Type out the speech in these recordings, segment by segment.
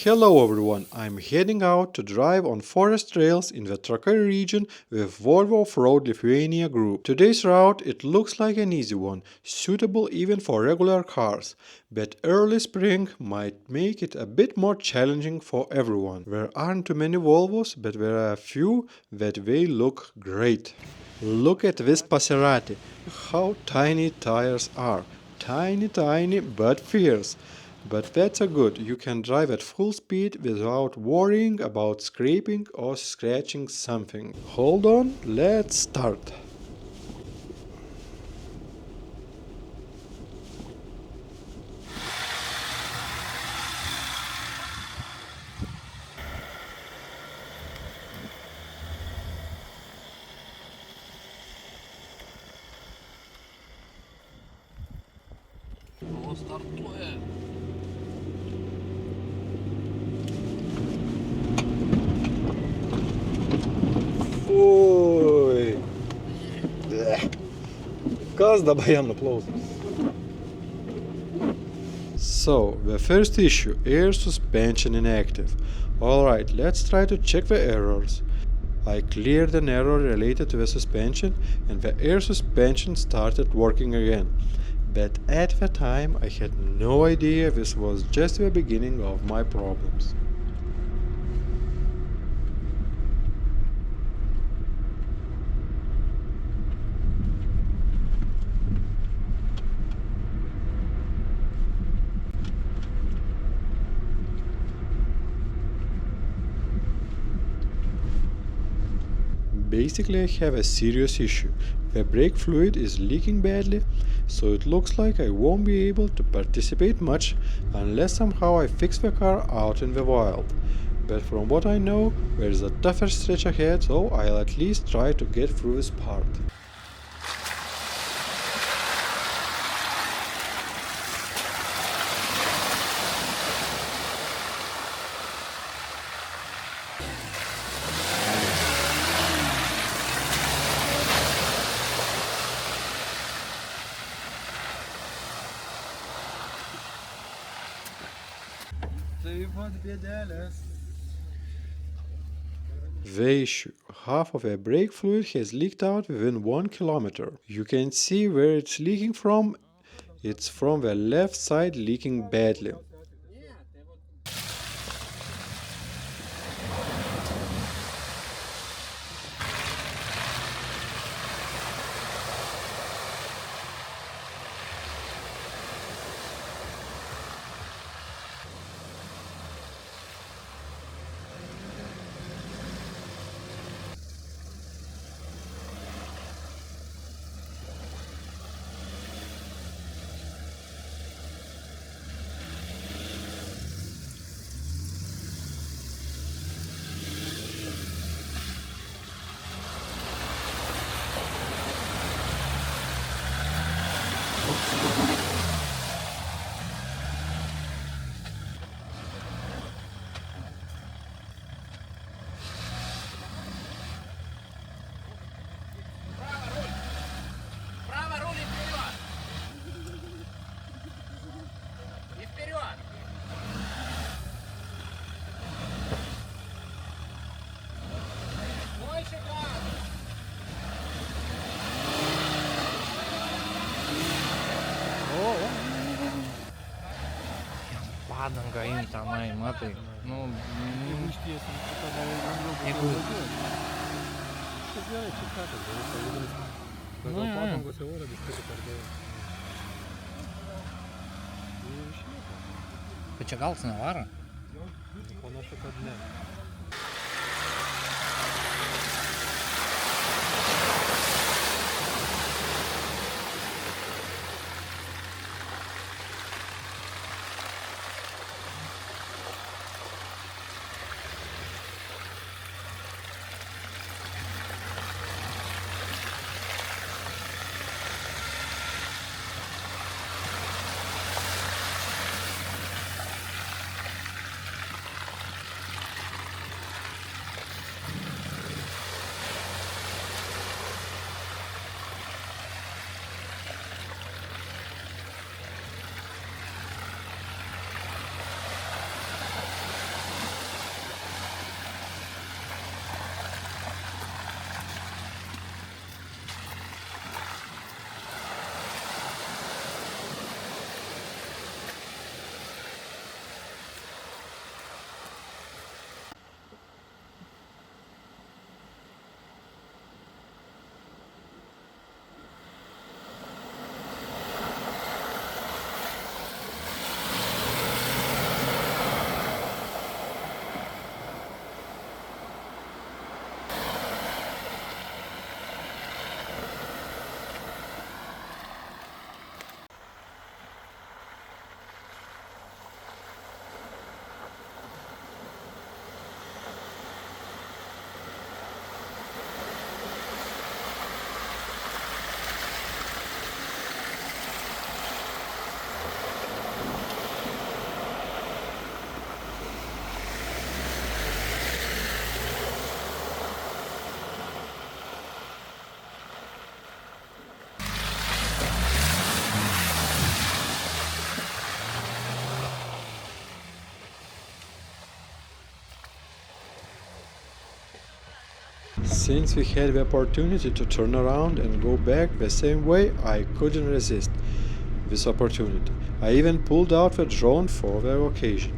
Hello everyone, I'm heading out to drive on forest trails in the Trakai region with Volvo Offroad Lithuania group. Today's route it looks like an easy one, suitable even for regular cars, but early spring might make it a bit more challenging for everyone. There aren't too many Volvos, but there are a few that they look great. Look at this Passerati, how tiny tires are. Tiny but fierce. But that's a good, you can drive at full speed without worrying about scraping or scratching something. Hold on, let's start. Ой! Kas dabar jam nuplaus? So, the first issue, air suspension inactive. Alright, let's try to check the errors. I cleared an error related to the suspension and the air suspension started working again. But at the time I had no idea this was just the beginning of my problems. Basically I have a serious issue. The brake fluid is leaking badly, so it looks like I won't be able to participate much unless somehow I fix the car out in the wild. But from what I know, there's a tougher stretch ahead, so I'll at least try to get through this part. The issue. Half of the brake fluid has leaked out within 1 kilometer. You can see where it's leaking from. It's from the left side leaking badly. Padangą imt tenai, matai. Nu, Jeigu ištiesim, tada lengviau Jeigu- važiuoti. Čia gerai, čia sekas, gerai, pajudins. Nu, Gal jo, jo. padangose oro vis tiek per daug. Ir išlieka. tai čia gal nevaro? Panašu, kad ne. Since we had the opportunity to turn around and go back the same way, I couldn't resist this opportunity. I even pulled out the drone for the occasion.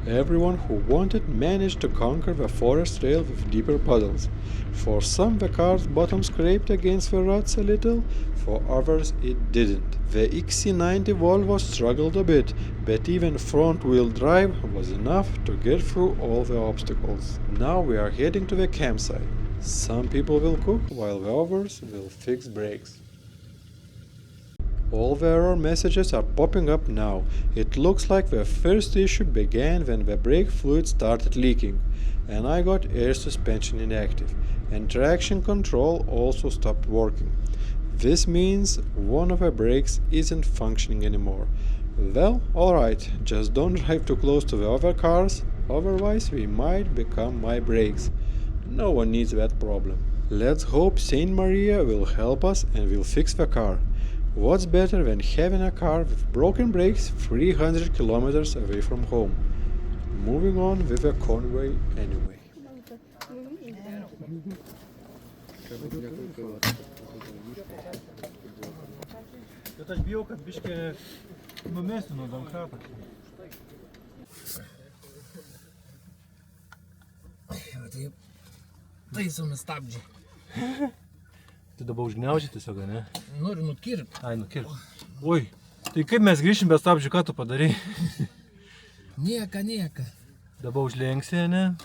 Everyone who wanted managed to conquer the forest trail with deeper puddles. For some the car's bottom scraped against the ruts a little, for others it didn't. The XC90 Volvo struggled a bit, but even front-wheel drive was enough to get through all the obstacles. Now we are heading to the campsite. Some people will cook while the others will fix brakes. All the error messages are popping up now. It looks like the first issue began when the brake fluid started leaking, and I got air suspension inactive, and traction control also stopped working. This means one of the brakes isn't functioning anymore. Well, alright, just don't drive too close to the other cars, otherwise we might become my brakes. No one needs that problem. Let's hope Saint Maria will help us and will fix the car. What's better than having a car with broken brakes 300 kilometers away from home? Moving on with the convoy anyway. Bet aš bijau, kad biškį numesiu nuo domkratą. Taisomi stabdžiai. Tai dabar užgniauži tiesiog, ne? Noriu nukirpti. Ai, nukirp. Oi, tai kaip mes grįšim be stabdžių, ką tu padarai? Nieka. Dabar užlenksi, ne?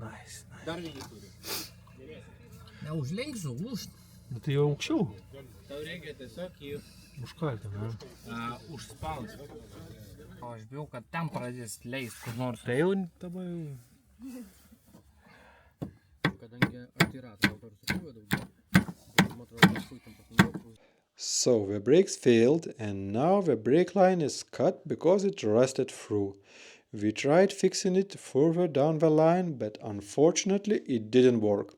Nice. Dar vieną turiu. Neužlenksiu, lūžt. Nu tai jau aukščiau. Tau reikia tiesiog jį Užkalti, ne? užspaust. O aš bijau, kad ten pradės leist kur nors. Tai jau dabar jau... Kadangi atiratų autors sukūvė daugiau. So the brakes failed and now the brake line is cut because it rusted through. We tried fixing it further down the line, but unfortunately it didn't work.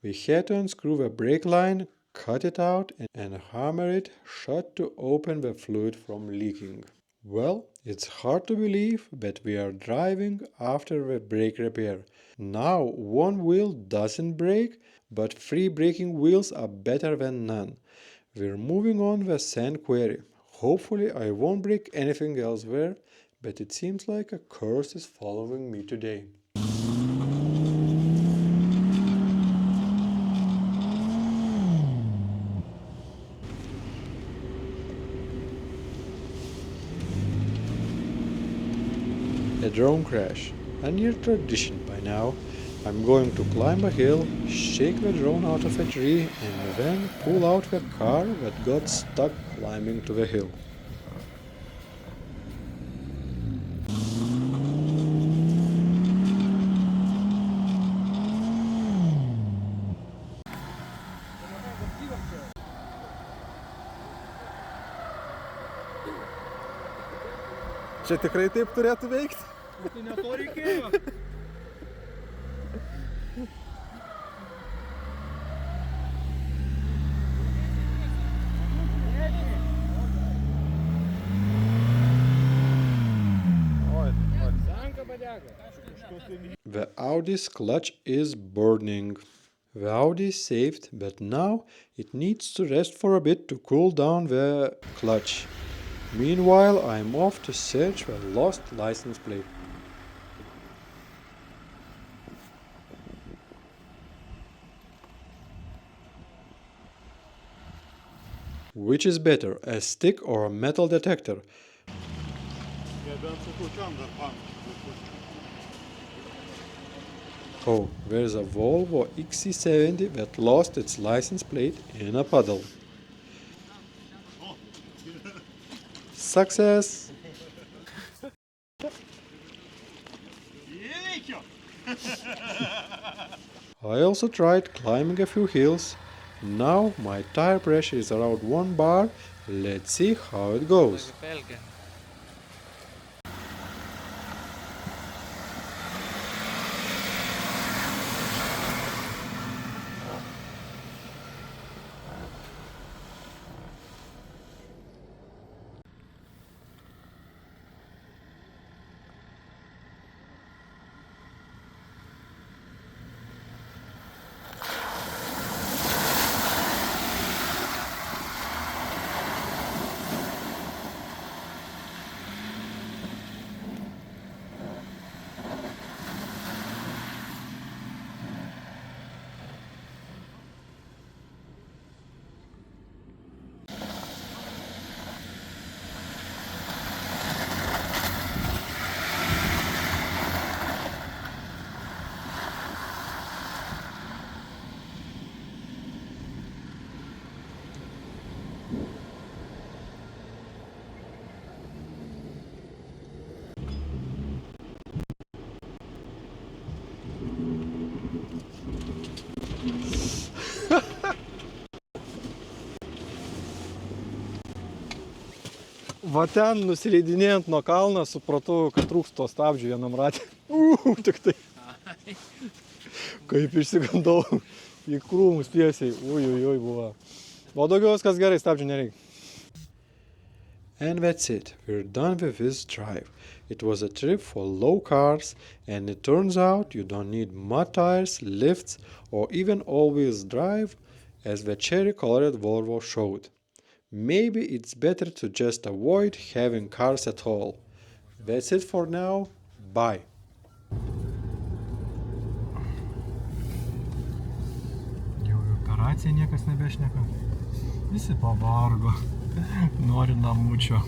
We had to unscrew the brake line, cut it out and hammer it shut to open the fluid from leaking. Well, it's hard to believe that we are driving after the brake repair. Now one wheel doesn't brake, but 3 braking wheels are better than none. We're moving on the sand quarry. Hopefully I won't break anything elsewhere, but it seems like a curse is following me today. A drone crash, a near tradition by now. I'm going to climb a hill, shake the drone out of a tree and then pull out the car that got stuck climbing to the hill. Čia tikrai taip turėtų veikti? Tai ne to reikėjo. The Audi's clutch is burning. The Audi is saved, but now it needs to rest for a bit to cool down the clutch. Meanwhile, I'm off to search the lost license plate. Which is better, a stick or a metal detector? Oh, there's a Volvo XC70 that lost its license plate in a puddle. Success! I also tried climbing a few hills. Now my tire pressure is around 1 bar. Let's see how it goes. Va ten nusileidinėjant nuo kalno, supratau, kad trūks to stabdžių vienam ratė. Tik tai. Kaip išsigandau į krūmus tiesiai. Ui, buvo. O daugiau viskas gerai, stabdžių nereikia. And that's it, we're done with this drive. It was a trip for low cars, and it turns out you don't need mud tires, lifts, or even all-wheel drive, as the cherry-colored Volvo showed. Maybe it's better to just avoid having cars at all. That's it for now. Bye. Jau operacija niekas nebešneka. Visi pavargo. Nori namučio.